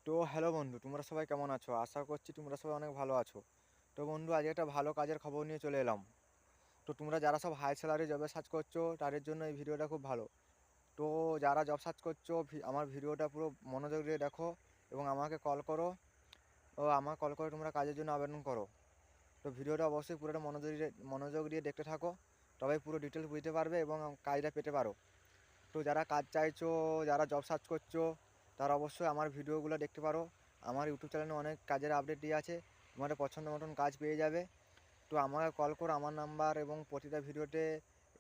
তো হ্যালো বন্ধু, তোমরা সবাই কেমন আছো? আশা করছি তোমরা সবাই অনেক ভালো আছো। তো বন্ধু, আজকে একটা ভালো কাজের খবর নিয়ে চলে এলাম। তো তোমরা যারা সব হাই স্যালারি জবে সার্চ করছো তাদের জন্য এই ভিডিওটা খুব ভালো। তো যারা জব সার্চ করছো আমার ভিডিওটা পুরো মনোযোগ দিয়ে দেখো এবং আমাকে কল করো। আমাকে কল করে তোমরা কাজের জন্য আবেদন করো। তো ভিডিওটা অবশ্যই পুরোটা মনোযোগ দিয়ে দেখতে থাকো, তবেই পুরো ডিটেলস বুঝতে পারবে এবং কাজটা পেতে পারো। তো যারা কাজ চাইছো, যারা জব সার্চ করছো, তারা অবশ্যই আমার ভিডিওগুলো দেখতে পারো। আমার ইউটিউব চ্যানেলে অনেক কাজের আপডেট দিয়ে আছে, তোমাদের পছন্দ মতন কাজ পেয়ে যাবে। তো আমাকে কল করো, আমার নাম্বার এবং প্রতিটা ভিডিওতে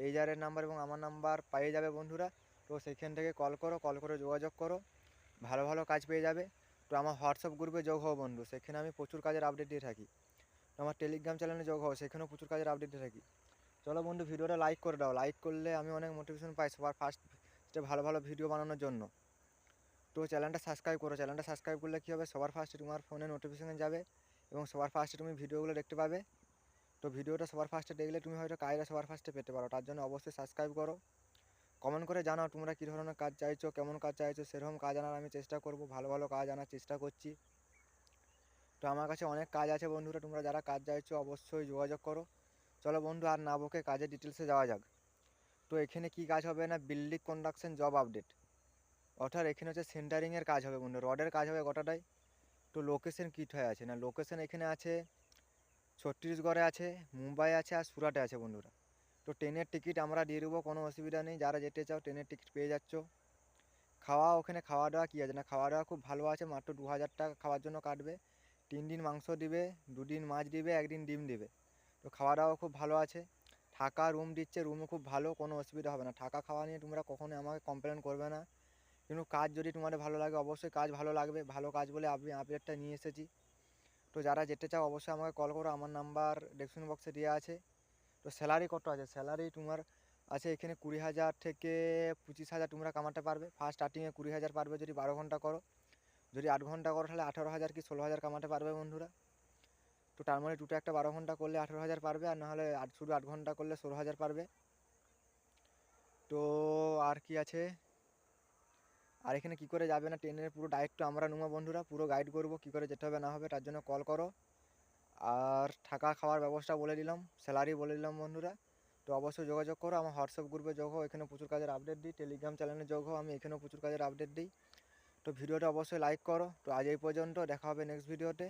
এইজারের নাম্বার এবং আমার নাম্বার পেয়ে যাবে বন্ধুরা। তো সেইখান থেকে কল করে যোগাযোগ করো, ভালো ভালো কাজ পেয়ে যাবে। তো আমার হোয়াটসঅ্যাপ গ্রুপে যোগ হও বন্ধু, সেখানে আমি প্রচুর কাজের আপডেট দিয়ে থাকি। তো আমার টেলিগ্রাম চ্যানেলে যোগ হও, সেখানেও প্রচুর কাজের আপডেট দিয়ে থাকি। চলো বন্ধু, ভিডিওটা লাইক করে দাও। লাইক করলে আমি অনেক মোটিভেশন পাই সবার ফার্স্টে ভালো ভালো ভিডিও বানানোর জন্য। তো চ্যানেলটা সাবস্ক্রাইব করো। চ্যানেলটা সাবস্ক্রাইব করলে কী হবে, সবার ফার্স্টে তোমার ফোনে নোটিফিকেশান যাবে এবং সবার ফার্স্টে তুমি ভিডিওগুলো দেখতে পাবে। তো ভিডিওটা সবার ফার্স্টে দেখলে তুমি হয়তো কাজটা সবার ফার্স্টে পেতে পারো, তার জন্য অবশ্যই সাবস্ক্রাইব করো। কমেন্ট করে জানাও তোমরা কী ধরনের কাজ চাইছো, কেমন কাজ চাইছো, সেরকম কাজ আনার আমি চেষ্টা করব, ভালো ভালো কাজ আনার চেষ্টা করছি। তো আমার কাছে অনেক কাজ আছে বন্ধুরা, তোমরা যারা কাজ চাইছো অবশ্যই যোগাযোগ করো। চলো বন্ধু, আর না বকে কাজের ডিটেলসে যাওয়া যাক। তো এখানে কি কাজ হবে না, বিল্ডিং কনস্ট্রাকশন জব আপডেট। অর্থাৎ এখানে হচ্ছে সেন্টারিংয়ের কাজ হবে বন্ধু, রডের কাজ হবে গোটাটাই। তো লোকেশন কিট হয়ে আছে না, লোকেশন এখানে আছে ছত্তিশগড়ে আছে, মুম্বাই আছে আর সুরাটে আছে বন্ধুরা। তো ট্রেনের টিকিট আমরা দিয়ে দেবো, কোনো অসুবিধা নেই। যারা যেতে চাও ট্রেনের টিকিট পেয়ে যাচ্ছ। ওখানে খাওয়া দাওয়া কী আছে না, খাওয়া দাওয়া খুব ভালো আছে, মাত্র 2000 টাকা খাওয়ার জন্য কাটবে। 3 দিন মাংস দিবে, 2 দিন মাছ দিবে, 1 দিন ডিম দিবে। তো খাওয়া দাওয়া খুব ভালো আছে। থাকা রুম দিচ্ছে, রুমও খুব ভালো, কোনো অসুবিধা হবে না। থাকা খাওয়া নিয়ে তোমরা কখনোই আমাকে কমপ্লেন করবে না। কিন্তু কাজ যদি তোমাদের ভালো লাগে, অবশ্যই কাজ ভালো লাগবে, ভালো কাজ বলে আমি আপডেটটা নিয়ে এসেছি। তো যারা যেতে চাও অবশ্যই আমাকে কল করো, আমার নাম্বার ডেসক্রিপশন বক্সে দেওয়া আছে। তো স্যালারি কত আছে, স্যালারি তোমার আছে এখানে 20,000 থেকে 25,000 তোমরা কামাতে পারবে। ফার্স্ট স্টার্টিংয়ে 20,000 পারবে যদি 12 ঘন্টা করো। যদি 8 ঘন্টা করো তাহলে 18,000 কি 16,000 কামাতে পারবে বন্ধুরা। তো তার মানে দুটো একটা 12 ঘন্টা করলে 18,000 পারবে, আর নাহলে শুধু 8 ঘন্টা করলে 16,000 পারবে। তো আর কি আছে, আর এখানে কী করে যাবে না, ট্রেনের পুরো দায়িত্ব আমরা নেবো বন্ধুরা, পুরো গাইড করবো কী করে যেতে হবে না হবে, তার জন্য কল করো। আর থাকা খাওয়ার ব্যবস্থা বলে দিলাম, স্যালারি বলে দিলাম বন্ধুরা। তো অবশ্যই যোগাযোগ করো, আমার হোয়াটসঅ্যাপ গ্রুপে যোগ হও, এখানে প্রচুর কাজের আপডেট দিই। টেলিগ্রাম চ্যানেলে যোগ হও, আমি এখানেও প্রচুর কাজের আপডেট দিই। তো ভিডিওটা অবশ্যই লাইক করো। তো আজ এই পর্যন্ত, দেখা হবে নেক্সট ভিডিওতে।